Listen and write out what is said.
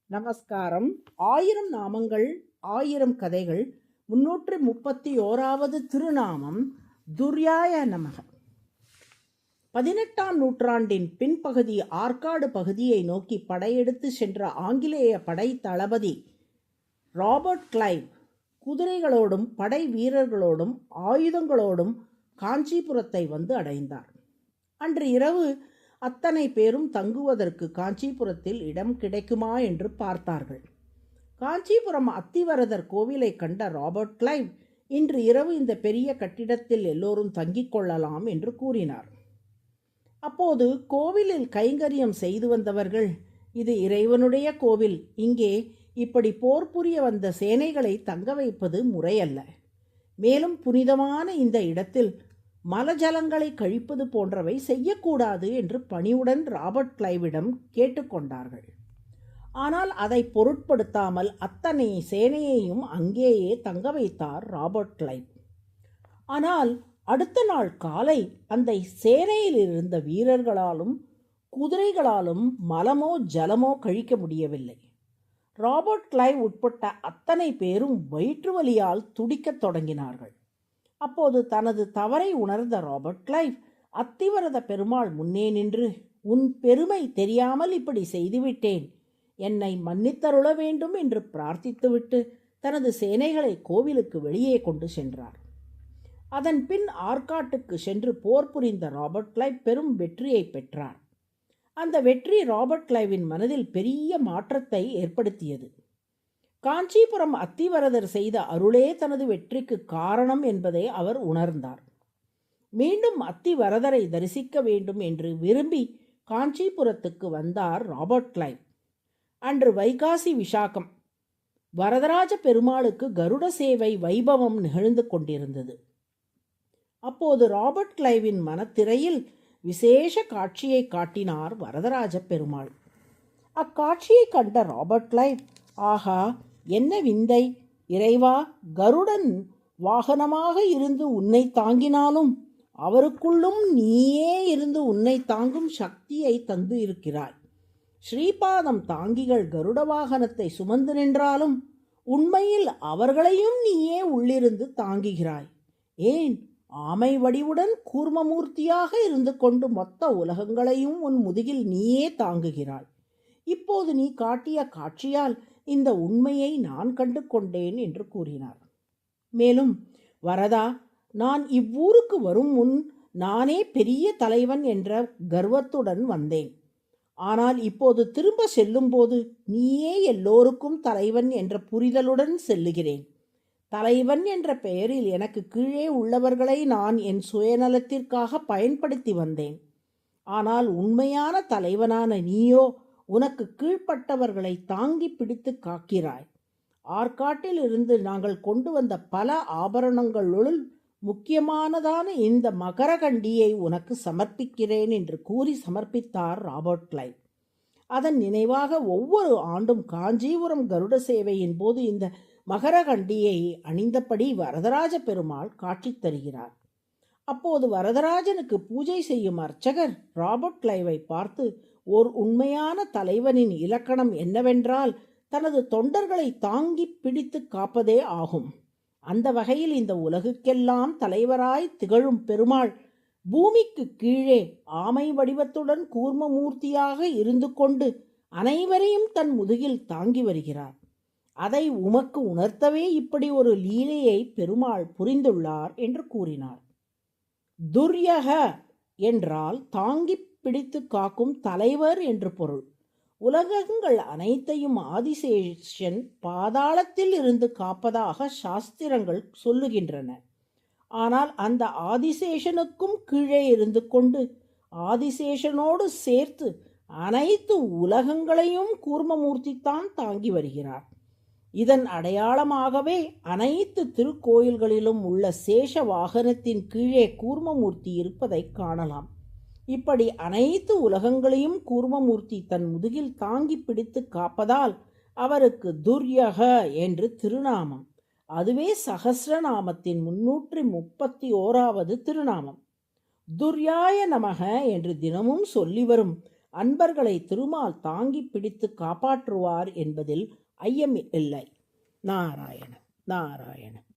நமஸ்காரம். 1000 நாமங்கள் 1000 கதைகள் 331வது திருநாமம் துர்யாய நமக. 18ஆம் நூற்றாண்டின் பின்பகுதி ஆற்காடு பகுதியை நோக்கி படையெடுத்து சென்ற ஆங்கிலேய படை தளபதி ராபர்ட் கிளைவ் குதிரைகளோடும் படை வீரர்களோடும் ஆயுதங்களோடும் காஞ்சிபுரத்தை வந்து அடைந்தார். அன்று இரவு அத்தனை பேரும் தங்குவதற்கு காஞ்சிபுரத்தில் இடம் கிடைக்குமா என்று பார்த்தார்கள். காஞ்சிபுரம் அத்திவரதர் கோவிலை கண்ட ராபர்ட் கிளைவ் இன்று இரவு இந்த பெரிய கட்டிடத்தில் எல்லோரும் தங்கிக் கொள்ளலாம் என்று கூறினார். அப்போது கோவிலில் கைங்கரியம் செய்து வந்தவர்கள், இது இறைவனுடைய கோவில், இங்கே இப்படி போர் புரிய வந்த சேனைகளை தங்க வைப்பது முறையல்ல. மேலும் புனிதமான இந்த இடத்தில் மலஜலங்களை கழிப்பது போன்றவை செய்யக்கூடாது என்று பணிவுடன் ராபர்ட் கிளைவிடம் கேட்டுக்கொண்டார்கள். ஆனால் அதை பொருட்படுத்தாமல் அத்தனை சேனையையும் அங்கேயே தங்க வைத்தார் ராபர்ட் கிளைவ். ஆனால் அடுத்த நாள் காலை அந்த சேனையில் இருந்த வீரர்களாலும் குதிரைகளாலும் மலமோ ஜலமோ கழிக்க முடியவில்லை. ராபர்ட் கிளைவ் உட்பட்ட அத்தனை பேரும் வயிற்று வலியால் துடிக்கத் தொடங்கினார்கள். அப்போது தனது தவறை உணர்ந்த ராபர்ட் கிளைவ் அத்திவரத பெருமாள் முன்னே நின்று, உன் பெருமை தெரியாமல் இப்படி செய்துவிட்டேன், என்னை மன்னித்தருள வேண்டும் என்று பிரார்த்தித்துவிட்டு தனது சேனைகளை கோவிலுக்கு வெளியே கொண்டு சென்றார். அதன் பின் ஆற்காட்டுக்கு சென்று போர் புரிந்த ராபர்ட் கிளைவ் பெரும் வெற்றியை பெற்றார். அந்த வெற்றி ராபர்ட் கிளைவின் மனதில் பெரிய மாற்றத்தை ஏற்படுத்தியது. காஞ்சிபுரம் அத்திவரதர் செய்த அருளே தனது வெற்றிக்கு காரணம் என்பதை அவர் உணர்ந்தார். மீண்டும் அத்திவரதரை தரிசிக்க வேண்டும் என்று விரும்பி காஞ்சிபுரத்துக்கு வந்தார் ராபர்ட் கிளைவ். அன்று வைகாசி விசாகம். வரதராஜ பெருமாளுக்கு கருட சேவை வைபவம் நிகழ்ந்து கொண்டிருந்தது. அப்போது ராபர்ட் கிளைவின் மனத்திரையில் விசேஷ காட்சியை காட்டினார் வரதராஜ பெருமாள். அக்காட்சியை கண்ட ராபர்ட் கிளைவ், ஆஹா, என்ன விந்தை! இறைவா, கருடன் வாகனமாக இருந்து உன்னை தாங்கினாலும் அவருக்குள்ளும் நீயே இருந்து உன்னை தாங்கும் சக்தியை தந்து இருக்கிறாய். ஸ்ரீபாதம் தாங்கிகள் கருட வாகனத்தை சுமந்து நின்றாலும் உண்மையில் அவர்களையும் நீயே உள்ளிருந்து தாங்குகிறாய். ஏன், ஆமை வடிவுடன் கூர்மமூர்த்தியாக இருந்து கொண்டு மொத்த உலகங்களையும் உன் முதுகில் நீயே தாங்குகிறாய். இப்போது நீ காட்டிய காட்சியால் இந்த உண்மையை நான் கண்டு கொண்டேன் என்று கூறினார். மேலும், வரதா, நான் இவ்வூருக்கு வரும் முன் நானே பெரிய தலைவன் என்ற கர்வத்துடன் வந்தேன். ஆனால் இப்போது திரும்ப செல்லும்போது நீயே எல்லோருக்கும் தலைவன் என்ற புரிதலுடன் செல்லுகிறேன். தலைவன் என்ற பெயரில் எனக்கு கீழே உள்ளவர்களை நான் என் சுயநலத்திற்காக பயன்படுத்தி வந்தேன். ஆனால் உண்மையான தலைவனான நீயோ உனக்கு கீழ்ப்பட்டவர்களை தாங்கி பிடித்து காக்கிறாய். ஆற்காட்டில் இருந்து நாங்கள் கொண்டு வந்த பல ஆபரணங்களுள் முக்கியமானதான இந்த மகரகண்டியை உனக்கு சமர்ப்பிக்கிறேன் என்று கூறி சமர்ப்பித்தார் ராபர்ட் கிளைவ். அதன் நினைவாக ஒவ்வொரு ஆண்டும் காஞ்சிபுரம் கருட சேவையின் போது இந்த மகரகண்டியை அணிந்தபடி வரதராஜ பெருமாள் காட்சி தருகிறார். அப்போது வரதராஜனுக்கு பூஜை செய்யும் அர்ச்சகர் ராபர்ட் கிளைவை பார்த்து, ஓர் உண்மையான தலைவனின் இலக்கணம் என்னவென்றால் தனது தொண்டர்களை தாங்கி பிடித்து காப்பதே ஆகும். அந்த வகையில் இந்த உலகுக்கெல்லாம் தலைவராய் திகழும் பெருமாள் பூமிக்கு கீழே ஆமை வடிவத்துடன் கூர்மமூர்த்தியாக இருந்து கொண்டு அனைவரையும் தன் முதுகில் தாங்கி வருகிறார். அதை உமக்கு உணர்த்தவே இப்படி ஒரு லீலையை பெருமாள் புரிந்துள்ளார் என்று கூறினார். துர்யக என்றால் தாங்கி பிடித்து காக்கும் தலைவர் என்று பொருள். உலகங்கள் அனைத்தையும் ஆதிசேஷன் பாதாளத்தில் இருந்து காப்பதாக சாஸ்திரங்கள் சொல்லுகின்றன. ஆனால் அந்த ஆதிசேஷனுக்கும் கீழே இருந்து கொண்டு ஆதிசேஷனோடு சேர்த்து அனைத்து உலகங்களையும் கூர்மமூர்த்தித்தான் தாங்கி வருகிறார். இதன் அடையாளமாகவே அனைத்து திருக்கோயில்களிலும் உள்ள சேஷ வாகனத்தின் கீழே கூர்மமூர்த்தி இருப்பதை காணலாம். இப்படி அனைத்து உலகங்களையும் கூர்மமூர்த்தி தன் முதுகில் தாங்கி பிடித்து காப்பதால் அவருக்கு துர்யக என்று திருநாமம். அதுவே சகஸ்ரநாமத்தின் 331வது திருநாமம். துர்யாய நமக என்று தினமும் சொல்லி வரும் அன்பர்களை திருமால் தாங்கி பிடித்து காப்பாற்றுவார் என்பதில் ஐயம் இல்லை. நாராயண நாராயண.